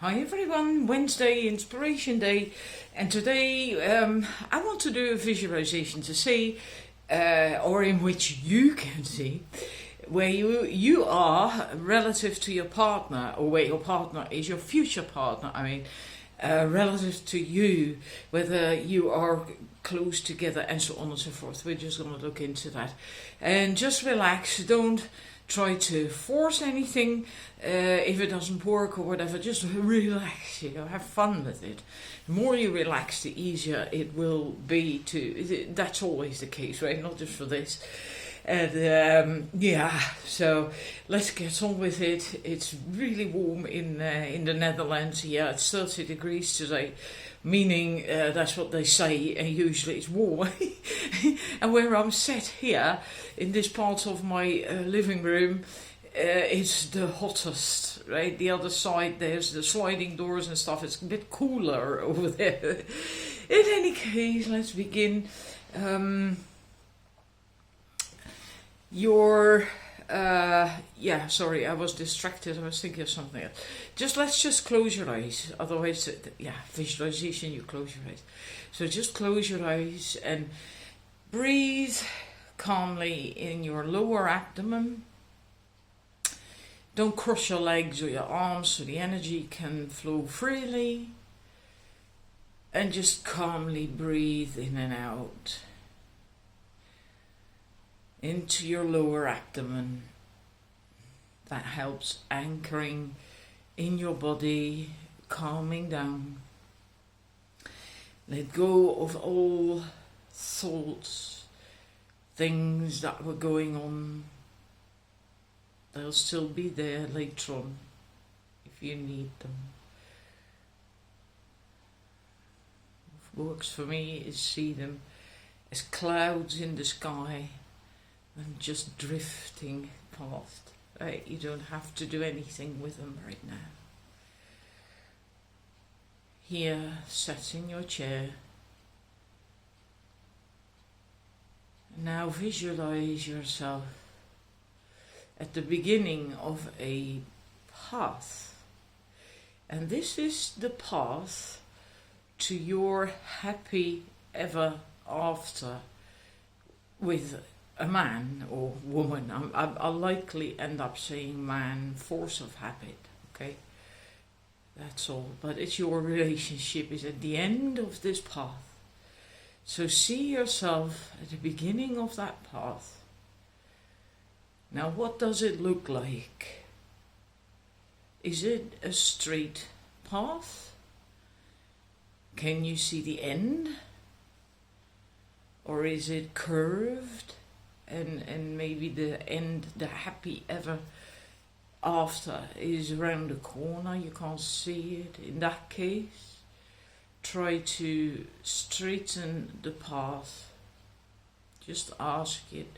Hi everyone, Wednesday Inspiration Day, and today I want to do a visualization to see, or in which you can see, where you are relative to your partner, or where your partner is your future partner, relative to you, whether you are close together and so on and so forth. We're just going to look into that. And just relax, don't try to force anything. If it doesn't work or whatever, just relax, have fun with it. The more you relax, the easier it will be to, that's always the case, right? Not just for this. And so let's get on with it. It's really warm in the Netherlands here. It's 30 degrees today, meaning that's what they say, and usually it's warm. And where I'm sat here in this part of my living room, it's the hottest, right? The other side, there's the sliding doors and stuff. It's a bit cooler over there. In any case, let's begin. Sorry, I was distracted. I was thinking of something else. Let's just close your eyes. Otherwise, visualization, you close your eyes. So just close your eyes and breathe calmly in your lower abdomen. Don't cross your legs or your arms so the energy can flow freely. And just calmly breathe in and out into your lower abdomen. That helps anchoring in your body, calming down. Let go of all thoughts, things that were going on. They'll still be there later on if you need them. What works for me is see them as clouds in the sky and just drifting past. Right? You don't have to do anything with them right now. Here, sat in your chair. Now visualize yourself at the beginning of a path. And this is the path to your happy ever after with a man or woman. I'll likely end up saying man, force of habit, okay? That's all. But it's your relationship is at the end of this path. So see yourself at the beginning of that path. Now what does it look like? Is it a straight path? Can you see the end? Or is it curved? And maybe the end, the happy ever after is around the corner, you can't see it. In that case, try to straighten the path. Just ask it.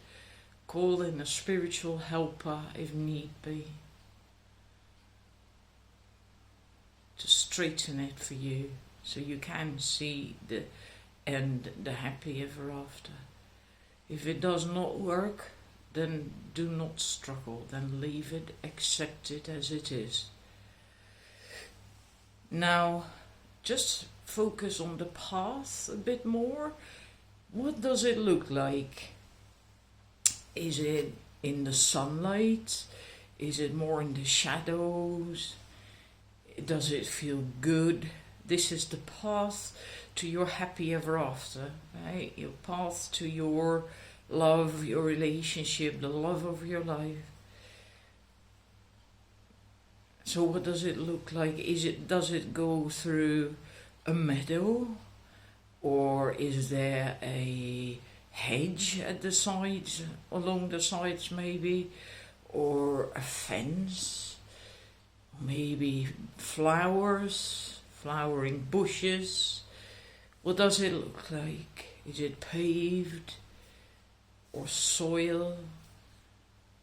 Call in a spiritual helper if need be, to straighten it for you so you can see the end, the happy ever after. If it does not work, then do not struggle, then leave it, accept it as it is. Now, just focus on the path a bit more. What does it look like? Is it in the sunlight? Is it more in the shadows? Does it feel good? This is the path to your happy ever after, right? Your path to your love, your relationship, the love of your life. So what does it look like? Does it go through a meadow? Or is there a hedge at the sides, along the sides maybe? Or a fence? Maybe flowers, flowering bushes. What does it look like? Is it paved or soil,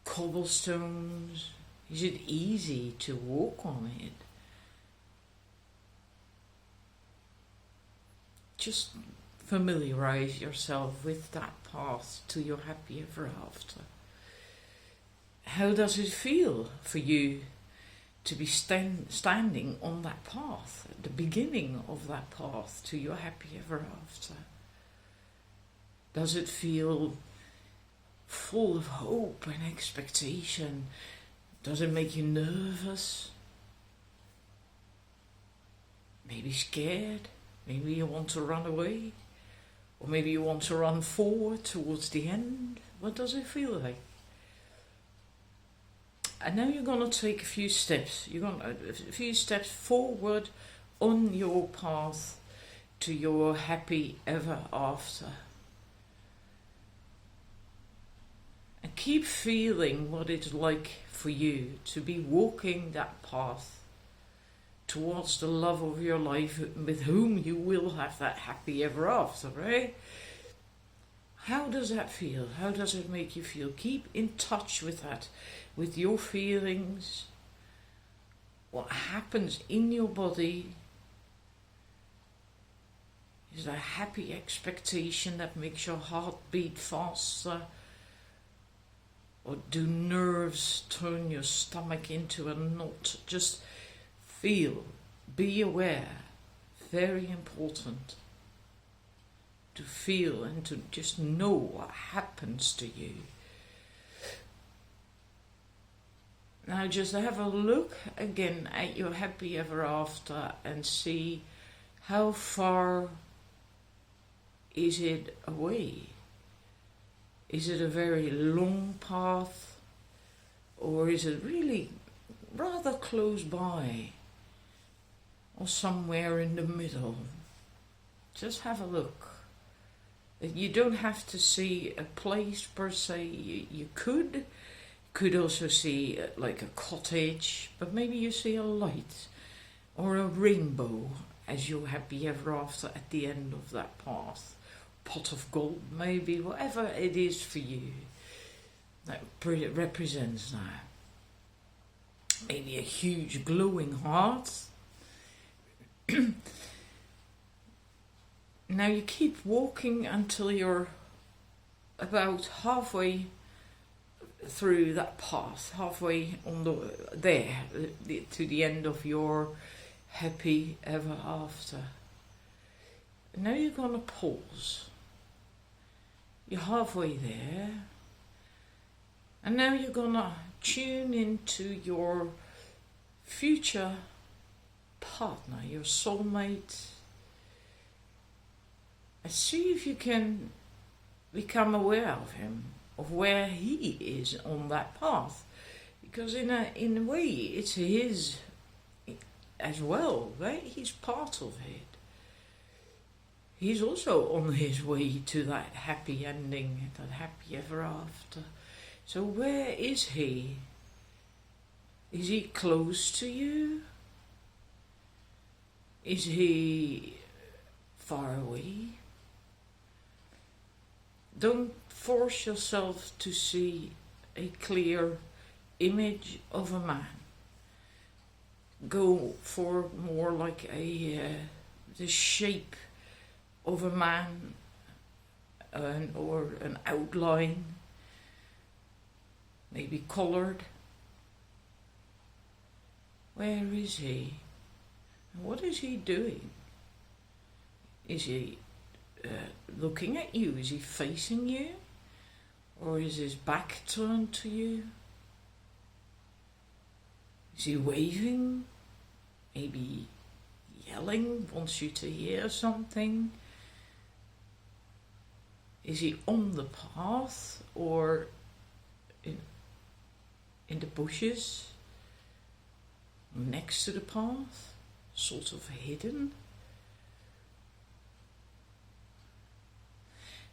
cobblestones? Is it easy to walk on it? Just familiarize yourself with that path to your happy ever after. How does it feel for you to be standing on that path, at the beginning of that path to your happy ever after? Does it feel full of hope and expectation? Does it make you nervous? Maybe scared? Maybe you want to run away? Or maybe you want to run forward towards the end? What does it feel like? And now you're going to take a few steps. You're going a few steps forward on your path to your happy ever after. And keep feeling what it's like for you to be walking that path towards the love of your life, with whom you will have that happy ever after, right? How does that feel? How does it make you feel? Keep in touch with that, with your feelings, what happens in your body. Is there a happy expectation that makes your heart beat faster? Or do nerves turn your stomach into a knot? Just feel, be aware, very important to feel and to just know what happens to you. Now just have a look again at your happy ever after and see how far is it away. Is it a very long path, or is it really rather close by, or somewhere in the middle? Just have a look. You don't have to see a place per se. You could also see like a cottage, but maybe you see a light or a rainbow as your happy ever after at the end of that path. Pot of gold, maybe, whatever it is for you that represents now. Maybe a huge glowing heart. Now you keep walking until you're about halfway through that path, halfway on to the end of your happy ever after. Now you're going to pause. You're halfway there. And now you're going to tune into your future partner, your soulmate. And see if you can become aware of him, of where he is on that path. Because in a way, it's his as well, right? He's part of it. He's also on his way to that happy ending, that happy ever after. So where is he? Is he close to you? Is he far away? Don't force yourself to see a clear image of a man. Go for more like the shape of a man, or an outline, maybe colored. Where is he? What is he doing? Is he looking at you? Is he facing you? Or is his back turned to you? Is he waving? Maybe yelling, wants you to hear something? Is he on the path or in the bushes next to the path, sort of hidden?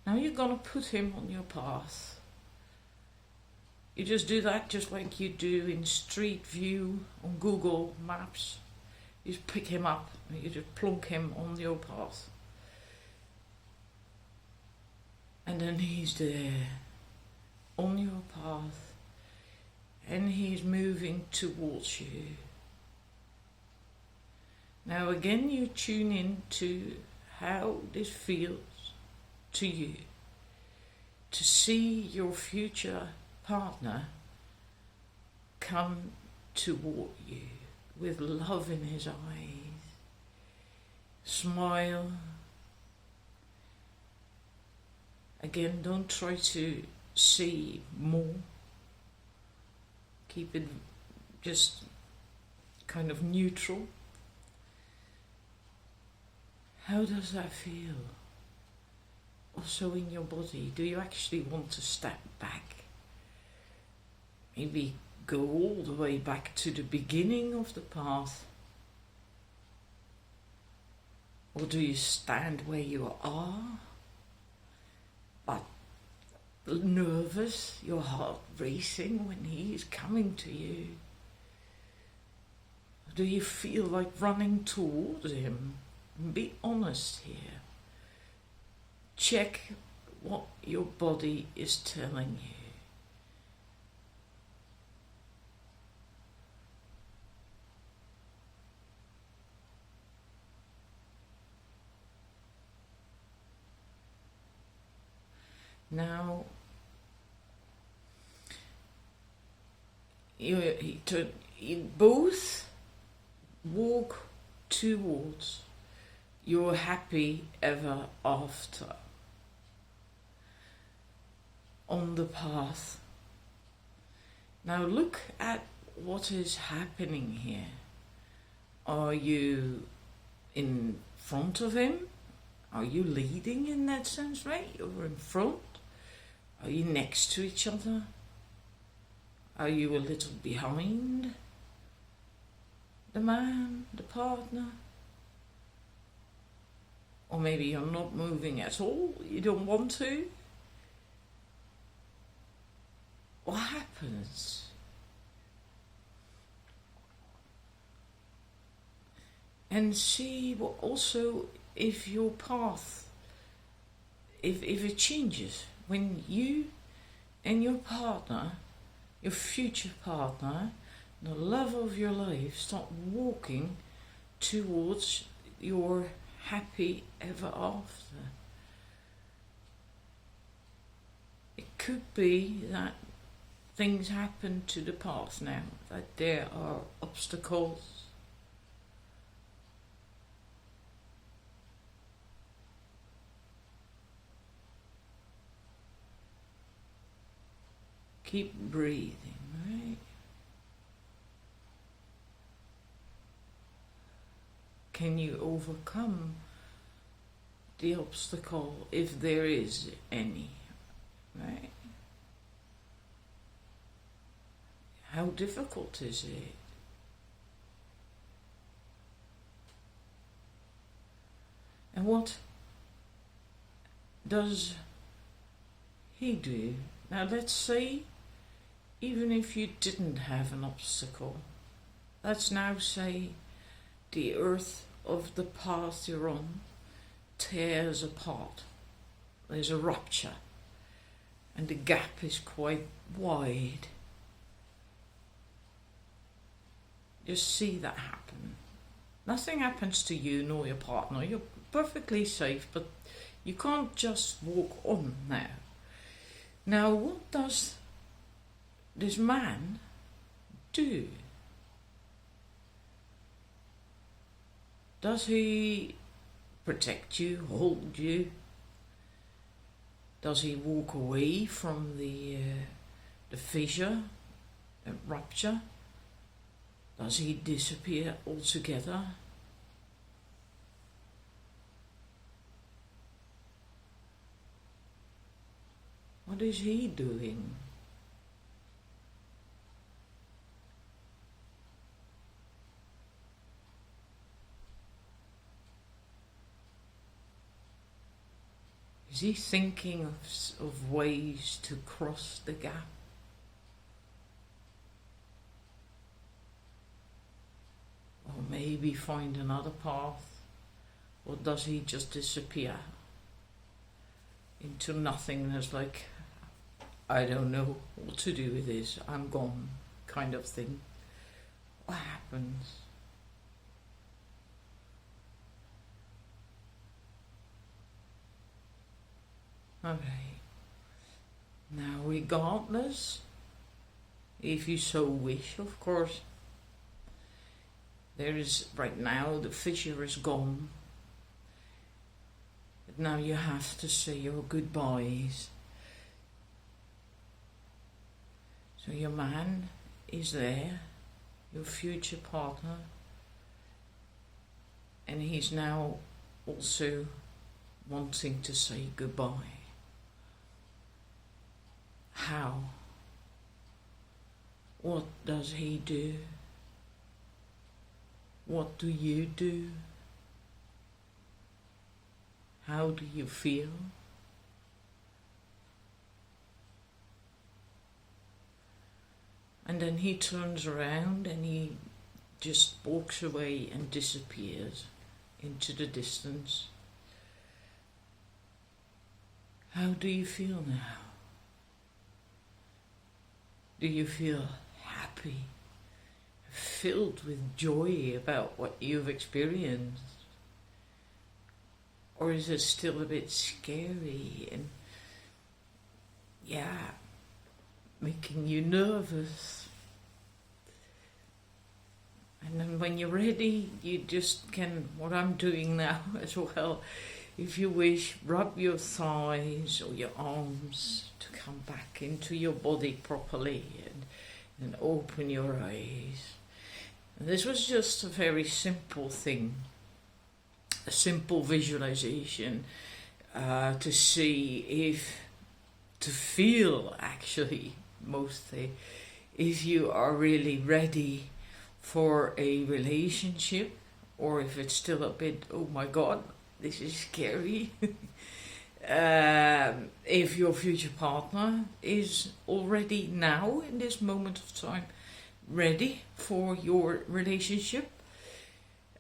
Now you're going to put him on your path. You just do that just like you do in Street View on Google Maps. You just pick him up and you just plonk him on your path. And then he's there, on your path, and he's moving towards you. Now again you tune in to how this feels to you, to see your future partner come toward you with love in his eyes. Smile. Again, don't try to see more. Keep it just kind of neutral. How does that feel? Also in your body, do you actually want to step back? Maybe go all the way back to the beginning of the path? Or do you stand where you are, but nervous, your heart racing when he is coming to you? Or do you feel like running towards him? Be honest here. Check what your body is telling you. Now, you both walk towards your happy ever after on the path. Now look at what is happening here. Are you in front of him? Are you leading in that sense, right? You're in front. Are you next to each other? Are you a little behind the man, the partner? Or maybe you're not moving at all, you don't want to? What happens? And see what also if your path, if it changes, when you and your partner, your future partner, the love of your life, start walking towards your happy ever after. It could be that things happen to the path now, that there are obstacles. Keep breathing, right? Can you overcome the obstacle if there is any, right? How difficult is it? And what does he do? Now let's say, even if you didn't have an obstacle, let's now say the earth of the path you're on tears apart. There's a rupture and the gap is quite wide. Just see that happen. Nothing happens to you nor your partner. You're perfectly safe, but you can't just walk on now. Now, what does this man do? Does he protect you, hold you? Does he walk away from the fissure, the rupture? Does he disappear altogether? What is he doing? Is he thinking of ways to cross the gap? Or maybe find another path? Or does he just disappear into nothingness, like, I don't know what to do with this, I'm gone, kind of thing? What happens? Okay. Now, regardless, if you so wish, of course, There is, right now, the fissure is gone. But now you have to say your goodbyes. So your man is there, your future partner, and he's now also wanting to say goodbye. How? What does he do? What do you do? How do you feel? And then he turns around and he just walks away and disappears into the distance. How do you feel now? Do you feel happy, filled with joy about what you've experienced? Or is it still a bit scary and, making you nervous? And then when you're ready, you just can, what I'm doing now as well, if you wish, rub your thighs or your arms to come back into your body properly and open your eyes. And this was just a very simple thing, a simple visualization to see to feel actually mostly if you are really ready for a relationship, or if it's still a bit, oh my God, this is scary. If your future partner is already now, in this moment of time, ready for your relationship.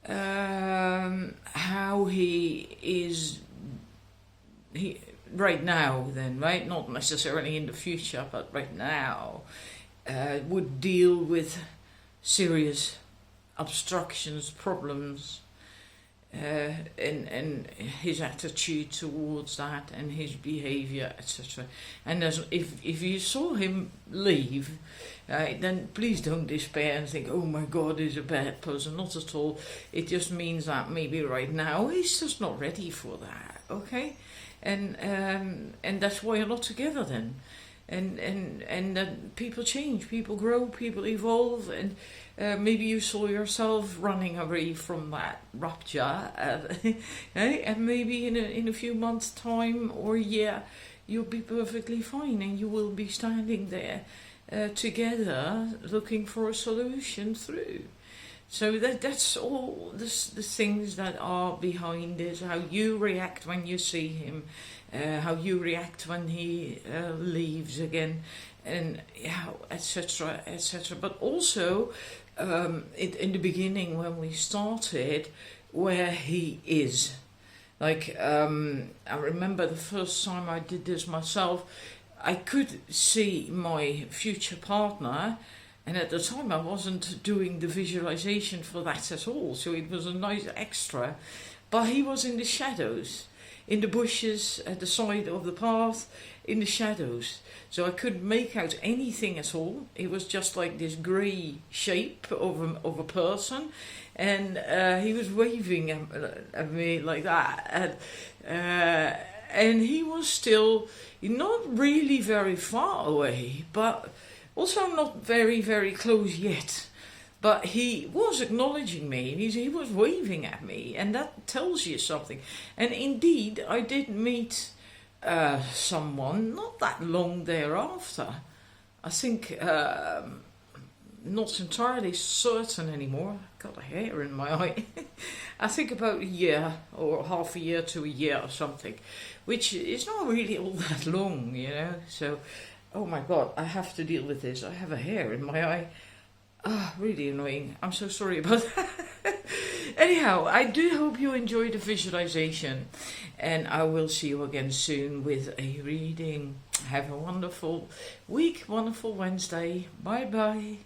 How he is right now then, right? Not necessarily in the future, but right now, would deal with serious obstructions, problems, and his attitude towards that and his behavior, etc. And if you saw him leave, then please don't despair and think, oh my God, he's a bad person. Not at all. It just means that maybe right now he's just not ready for that. Okay, and that's why you're not together then. And that people change, people grow, people evolve, and maybe you saw yourself running away from that rupture, and maybe in a few months' time or a year, you'll be perfectly fine, and you will be standing there together, looking for a solution through. So that's all the things that are behind this, how you react when you see him, how you react when he leaves again, and etc., etc. But also, in the beginning when we started, where he is. Like, I remember the first time I did this myself, I could see my future partner, and at the time I wasn't doing the visualization for that at all, so it was a nice extra. But he was in the shadows, in the bushes, at the side of the path, in the shadows. So I couldn't make out anything at all. It was just like this grey shape of a person, and he was waving at me like that. And he was still not really very far away, but also not very, very close yet. But he was acknowledging me, and he was waving at me, and that tells you something. And indeed, I did meet someone not that long thereafter. I think, not entirely certain anymore, I've got a hair in my eye. I think about a year, or half a year to a year or something, which is not really all that long, you know. So, oh my God, I have to deal with this. I have a hair in my eye. Really annoying. I'm so sorry about that. Anyhow, I do hope you enjoyed the visualization, and I will see you again soon with a reading. Have a wonderful week, wonderful Wednesday. Bye bye.